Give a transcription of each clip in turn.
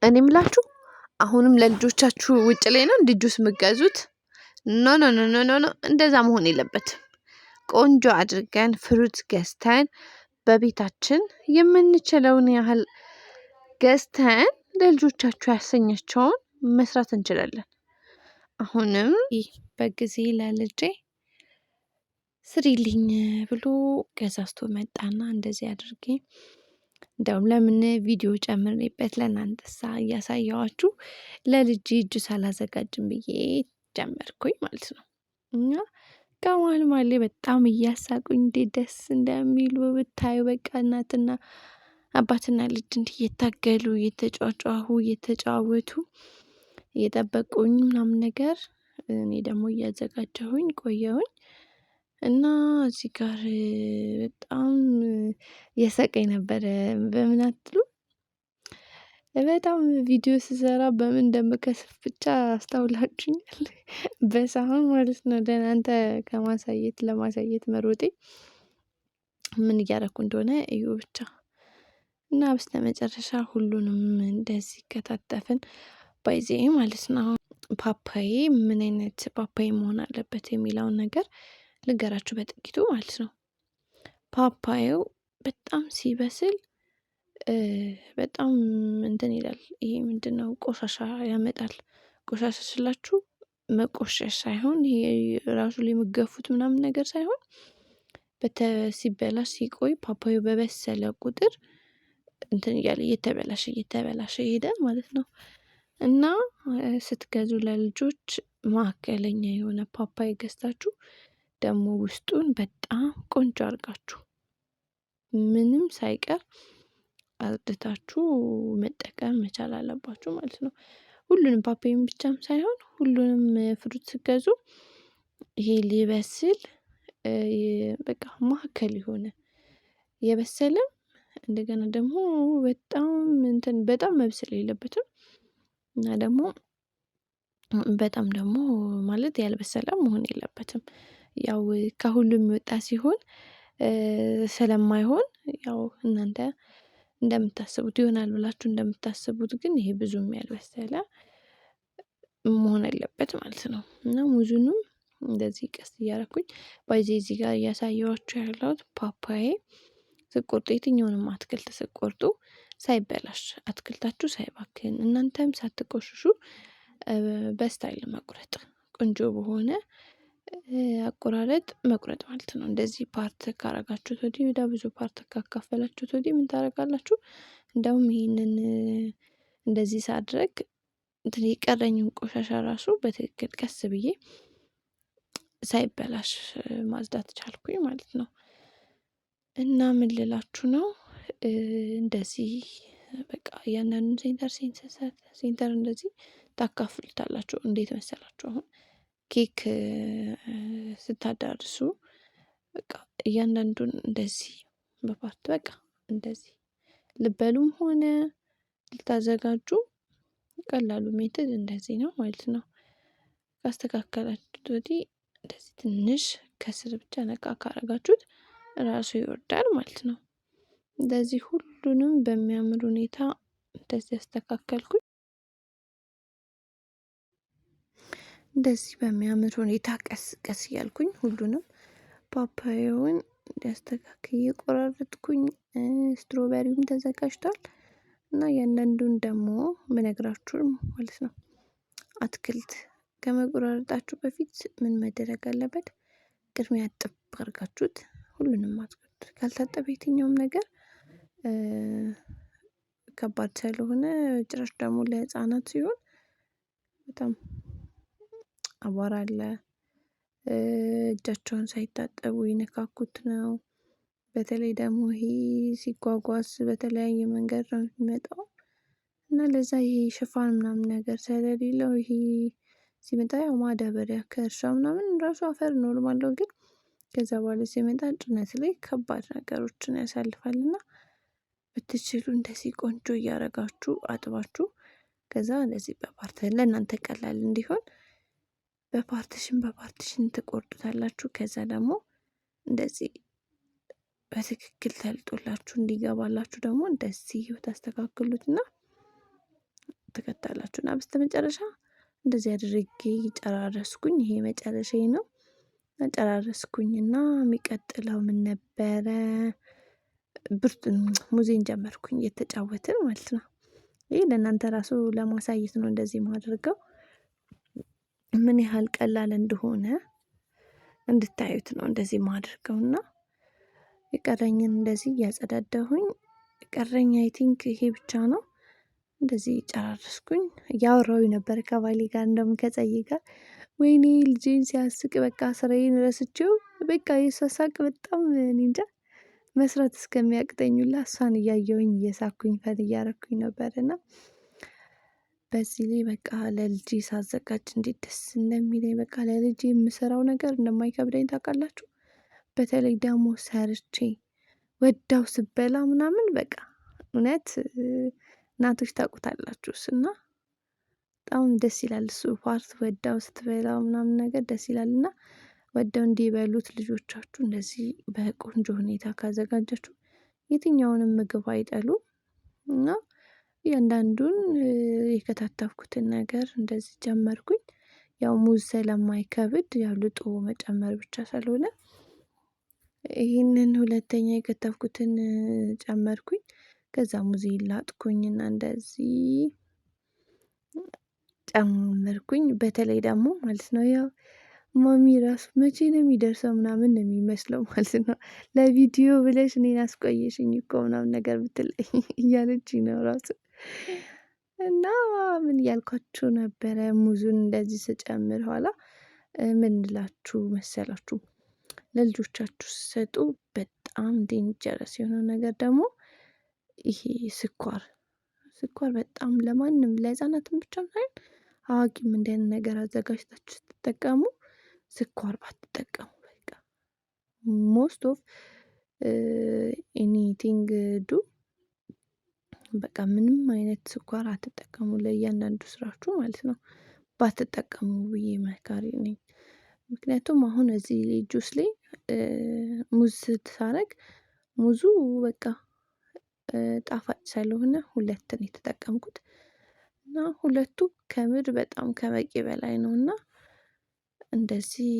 እኔ ምላችሁ አሁንም ለልጆቻችሁ ውጭ ላይ ነው እንደ ጁስ የምትገዙት? ኖ ኖ ኖ ኖ ኖ ኖ እንደዛ መሆን የለበትም። ቆንጆ አድርገን ፍሩት ገዝተን በቤታችን የምንችለውን ያህል ገዝተን ለልጆቻችሁ ያሰኛቸውን መስራት እንችላለን። አሁንም በጊዜ ለልጄ ስሪልኝ ብሎ ገዛዝቶ መጣና እንደዚህ አድርጌ እንደውም ለምን ቪዲዮ ጨምሬበት ለእናንተሳ እያሳየኋችሁ ለልጄ ጁስ አላዘጋጅም ብዬ ጀመርኩኝ ማለት ነው። እና ከመሃል መሃል ላይ በጣም እያሳቁኝ እንዴት ደስ እንደሚሉ ብታዩ በቃ እናትና አባትና ልጅ እንዲህ እየታገሉ እየተጫጫሁ እየተጫወቱ እየጠበቁኝ ምናምን ነገር እኔ ደግሞ እያዘጋጀሁኝ ቆየሁኝ። እና እዚህ ጋር በጣም እየሳቀኝ ነበረ። በምን አትሉ? በጣም ቪዲዮ ስሰራ በምን እንደምከስፍ ብቻ አስታውላችሁኛል። በሳህን ማለት ነው ለእናንተ ለማሳየት መሮጤ ምን እያደረኩ እንደሆነ እዩ ብቻ። እና በስተመጨረሻ ሁሉንም እንደዚህ ከታተፍን ባይ ዘ ዌይ ማለት ነው። ፓፓዬ ምን አይነት ፓፓዬ መሆን አለበት የሚለውን ነገር ልንገራችሁ በጥቂቱ ማለት ነው። ፓፓዬው በጣም ሲበስል በጣም እንትን ይላል። ይሄ ምንድነው? ቆሻሻ ያመጣል። ቆሻሻ ስላችሁ መቆሸሽ ሳይሆን ይሄ ራሱ ላይ የምትገፉት ምናምን ነገር ሳይሆን ሲበላሽ ሲቆይ ፓፓዩ በበሰለ ቁጥር እንትን እያለ እየተበላሸ ይሄዳል ማለት ነው። እና ስትገዙ ለልጆች ማዕከለኛ የሆነ ፓፓዬ ገዝታችሁ ደግሞ ውስጡን በጣም ቆንጆ አድርጋችሁ ምንም ሳይቀር አጽድታችሁ መጠቀም መቻል አለባችሁ ማለት ነው። ሁሉንም ፓፓዬም ብቻም ሳይሆን ሁሉንም ፍሩት ስትገዙ ይሄ ሊበስል በቃ ማዕከል የሆነ የበሰለም እንደገና ደግሞ በጣም መብሰል የለበትም። እና ደግሞ በጣም ደግሞ ማለት ያልበሰለ መሆን የለበትም። ያው ከሁሉም የወጣ ሲሆን ስለማይሆን ያው እናንተ እንደምታስቡት ይሆናል ብላችሁ እንደምታስቡት ግን ይሄ ብዙም ያልበሰለ መሆን አለበት ማለት ነው። እና ሙዙንም እንደዚህ ቀስ እያደረኩኝ ባይ ዘ ዌይ እዚህ ጋር እያሳየኋችሁ ያለሁት ፓፓዬ ስትቆርጡ የትኛውንም አትክልት ስትቆርጡ ሳይበላሽ አትክልታችሁ ሳይባክን እናንተም ሳትቆሽሹ በስታይል መቁረጥ ቆንጆ በሆነ አቆራረጥ መቁረጥ ማለት ነው። እንደዚህ ፓርት ካደረጋችሁት ወዲህ ብዙ ፓርት ካካፈላችሁት ወዲህ ምን ታደርጋላችሁ? እንደውም ይሄንን እንደዚህ ሳደርግ እንትን የቀረኝን ቆሻሻ ራሱ በትክክል ቀስ ብዬ ሳይበላሽ ማጽዳት ቻልኩኝ ማለት ነው። እና ምን ልላችሁ ነው? እንደዚህ በቃ እያንዳንዱን ሴንተር እንደዚህ ታካፍሉታላችሁ። እንዴት መሰላችሁ? አሁን ኬክ ስታዳርሱ በቃ እያንዳንዱን እንደዚህ በፓርት በቃ እንደዚህ ልበሉም ሆነ ልታዘጋጁ ቀላሉ ሜትድ እንደዚህ ነው ማለት ነው። ካስተካከላችሁት ወዲህ እንደዚህ ትንሽ ከስር ብቻ ነካ ካደረጋችሁት ራሱ ይወርዳል ማለት ነው። እንደዚህ ሁሉንም በሚያምር ሁኔታ እንደዚህ አስተካከልኩኝ። እንደዚህ በሚያምር ሁኔታ ቀስ ቀስ እያልኩኝ ሁሉንም ፓፓያውን እንዲያስተካክዬ ቆራረጥኩኝ። ስትሮበሪውም ተዘጋጅቷል። እና እያንዳንዱን ደግሞ ምነግራችሁም ማለት ነው። አትክልት ከመቆራረጣችሁ በፊት ምን መደረግ አለበት? ቅድሚያ እጥብ አድርጋችሁት ሁሉንም አትክልት ካልታጠበ የትኛውም ነገር ከባድ ስለሆነ ጭራሽ ደግሞ ለህፃናት ሲሆን በጣም አቧራ አለ። እጃቸውን ሳይታጠቡ ይነካኩት ነው። በተለይ ደግሞ ይሄ ሲጓጓዝ በተለያየ መንገድ ነው የሚመጣው። እና ለዛ ይሄ ሽፋን ምናምን ነገር ስለሌለው ይሄ ሲመጣ ያው ማዳበሪያ ከእርሻ ምናምን ራሱ አፈር ኖርማል ነው። ግን ከዛ በኋላ ሲመጣ ጭነት ላይ ከባድ ነገሮችን ያሳልፋልና ብትችሉ እንደዚህ ቆንጆ እያደረጋችሁ አጥባችሁ ከዛ እንደዚህ በፓርት ለእናንተ ቀላል እንዲሆን በፓርቲሽን ትቆርጡታላችሁ። ከዛ ደግሞ እንደዚህ በትክክል ተልጦላችሁ እንዲገባላችሁ ደግሞ እንደዚህ ታስተካክሉትና ትከታላችሁ እና በስተመጨረሻ እንደዚህ አድርጌ ጨራረስኩኝ። ይሄ መጨረሻዬ ነው። ጨራረስኩኝና የሚቀጥለው ምን ነበረ? ሙዜን ጀመርኩኝ እየተጫወትን ማለት ነው። ይሄ ለእናንተ ራሱ ለማሳየት ነው እንደዚህ የማደርገው ምን ያህል ቀላል እንደሆነ እንድታዩት ነው እንደዚህ የማደርገውና የቀረኝን እንደዚህ እያጸዳዳሁኝ የቀረኝ አይ ቲንክ ይሄ ብቻ ነው። እንደዚህ ጨራረስኩኝ እያወራሁኝ ነበር ከባሌ ጋር እንደውም ከጸዬ ጋር ወይኔ ልጄን ሲያስቅ በቃ ስራዬን ረስቼው በቃ የሷ ሳቅ በጣም እኔ እንጃ መስራት እስከሚያቅተኝ ሁላ እሷን እያየሁኝ እየሳኩኝ ፈን እያረኩኝ ነበር። እና በዚህ ላይ በቃ ለልጄ ሳዘጋጅ እንዴት ደስ እንደሚለኝ በቃ ለልጄ የምሰራው ነገር እንደማይከብደኝ ታውቃላችሁ። በተለይ ደግሞ ሰርቼ ወዳው ስበላ ምናምን በቃ እውነት እናቶች ታውቁታላችሁስ እና በጣም ደስ ይላል እሱ ፓርት ወዳው ስትበላው ምናምን ነገር ደስ ይላል። እና ወደው እንዲበሉት ልጆቻችሁ እንደዚህ በቆንጆ ሁኔታ ካዘጋጃችሁ የትኛውንም ምግብ አይጠሉም። እና እያንዳንዱን የከታተፍኩትን ነገር እንደዚህ ጀመርኩኝ። ያው ሙዝ ስለማይከብድ ያው ልጦ መጨመር ብቻ ስለሆነ ይህንን ሁለተኛ የከተፍኩትን ጨመርኩኝ። ከዛ ሙዜን ላጥኩኝና እንደዚህ ጨመርኩኝ። በተለይ ደግሞ ማለት ነው ያው ማሚ ራሱ መቼ ነው የሚደርሰው ምናምን ነው የሚመስለው ማለት ነው። ለቪዲዮ ብለሽ እኔን አስቆየሽኝ እኮ ምናምን ነገር ብትለኝ እያለችኝ ነው ራሱ። እና ምን እያልኳችሁ ነበረ? ሙዙን እንደዚህ ስጨምር ኋላ ምን እላችሁ መሰላችሁ? ለልጆቻችሁ ስትሰጡ በጣም ዴንጀረስ የሆነው ነገር ደግሞ ይሄ ስኳር በጣም ለማንም ለህፃናትም ብቻ ሳይሆን አዋቂም እንዲህ አይነት ነገር አዘጋጅታችሁ ስትጠቀሙ ስኳር ባትጠቀሙ በቃ ሞስት ኦፍ ኤኒቲንግ ዱ በቃ ምንም አይነት ስኳር አትጠቀሙ ለእያንዳንዱ ስራችሁ ማለት ነው። ባትጠቀሙ ብዬ መካሪ ነኝ። ምክንያቱም አሁን እዚህ ጁስ ላይ ሙዝ ሳረግ ሙዙ በቃ ጣፋጭ ስለሆነ ሁለት ነው የተጠቀምኩት እና ሁለቱ ከምር በጣም ከበቂ በላይ ነውና እንደዚህ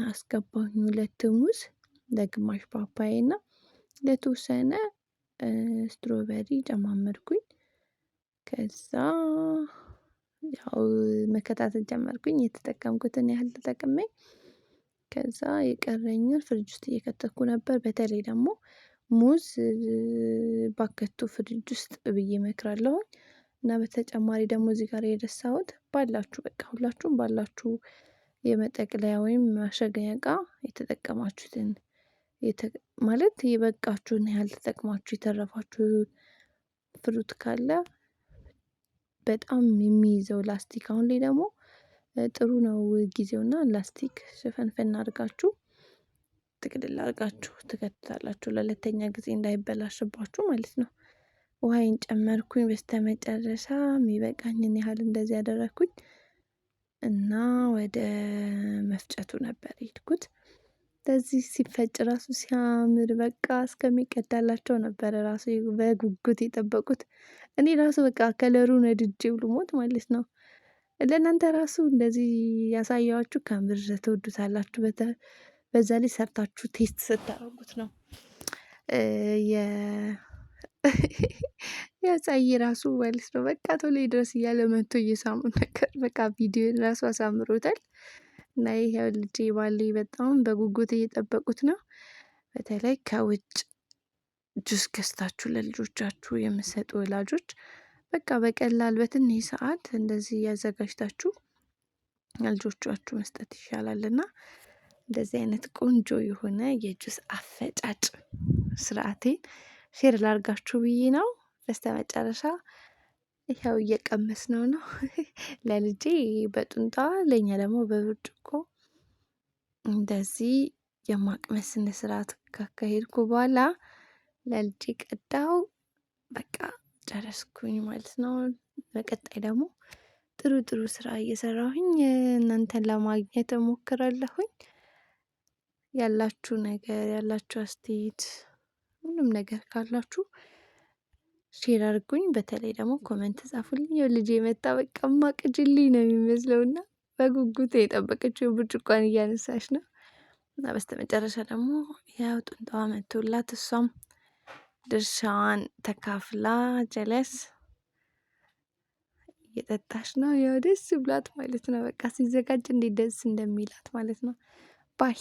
አስገባሁኝ። ሁለት ሙዝ ለግማሽ ፓፓዬ እና ለተወሰነ ስትሮበሪ ጨማመርኩኝ። ከዛ ያው መከታተል ጀመርኩኝ የተጠቀምኩትን ያህል ተጠቅሜ ከዛ የቀረኝን ፍሪጅ ውስጥ እየከተትኩ ነበር። በተለይ ደግሞ ሙዝ ባከቱ ፍሪጅ ውስጥ ብዬ እመክራለሁኝ። እና በተጨማሪ ደግሞ እዚህ ጋር የረሳሁት ባላችሁ በቃ ሁላችሁም ባላችሁ የመጠቅለያ ወይም ማሸጊያ እቃ የተጠቀማችሁትን ማለት የበቃችሁን ያህል ተጠቅማችሁ የተረፋችሁ ፍሩት ካለ በጣም የሚይዘው ላስቲክ አሁን ላይ ደግሞ ጥሩ ነው ጊዜውና ላስቲክ ሽፈንፈን አድርጋችሁ ጥቅልል አድርጋችሁ ትከትታላችሁ ለሁለተኛ ጊዜ እንዳይበላሽባችሁ ማለት ነው። ውሃዬን ጨመርኩኝ በስተመጨረሻ የሚበቃኝን ያህል እንደዚህ ያደረኩኝ እና ወደ መፍጨቱ ነበር የሄድኩት። ለዚህ ሲፈጭ ራሱ ሲያምር በቃ እስከሚቀዳላቸው ነበረ ራሱ በጉጉት የጠበቁት። እኔ ራሱ በቃ ከለሩን ወድጄው ልሞት ማለት ነው። ለእናንተ ራሱ እንደዚህ ያሳየኋችሁ ከምር ትወዱታላችሁ። በዛ ላይ ሰርታችሁ ቴስት ስታደርጉት ነው። የ የፀይ ራሱ ማለት ነው በቃ ቶሎ ድረስ እያለ መጥቶ እየሳሙ ነገር በቃ ቪዲዮን ራሱ አሳምሮታል። እና ይሄው ልጄ ባሌ በጣም በጉጉት እየጠበቁት ነው። በተለይ ከውጭ ጁስ ገዝታችሁ ለልጆቻችሁ የምትሰጡ ወላጆች በቃ በቀላል በትንሽ ሰዓት እንደዚህ ያዘጋጅታችሁ ለልጆቻችሁ መስጠት ይሻላልና እንደዚህ አይነት ቆንጆ የሆነ የጁስ አፈጫጭ ስርዓቴን ሼር ላድርጋችሁ ብዬ ነው። በስተመጨረሻ ይኸው እየቀመስነው ነው። ለልጄ በጡንጣ ለኛ ደግሞ በብርጭቆ እንደዚህ የማቅመስ ስነ ስርዓት ካካሄድኩ በኋላ ለልጄ ቀዳው በቃ ጨረስኩኝ ማለት ነው። በቀጣይ ደግሞ ጥሩ ጥሩ ስራ እየሰራሁኝ እናንተን ለማግኘት እሞክራለሁኝ። ያላችሁ ነገር ያላችሁ አስተያየት ሁሉም ነገር ካላችሁ ሼር አድርጉኝ። በተለይ ደግሞ ኮመንት ጻፉልኝ። ያው ልጄ መጣ በቃ ማቅጅልኝ ነው የሚመስለውና በጉጉት የጠበቀችው ብርጭቋን እያነሳች ነው። እና በስተመጨረሻ ደግሞ ያው ጡንጣዋ መቶላት እሷም ድርሻዋን ተካፍላ ጀለስ እየጠጣች ነው። ያው ደስ ብሏት ማለት ነው። በቃ ሲዘጋጅ እንዴት ደስ እንደሚላት ማለት ነው። ባይ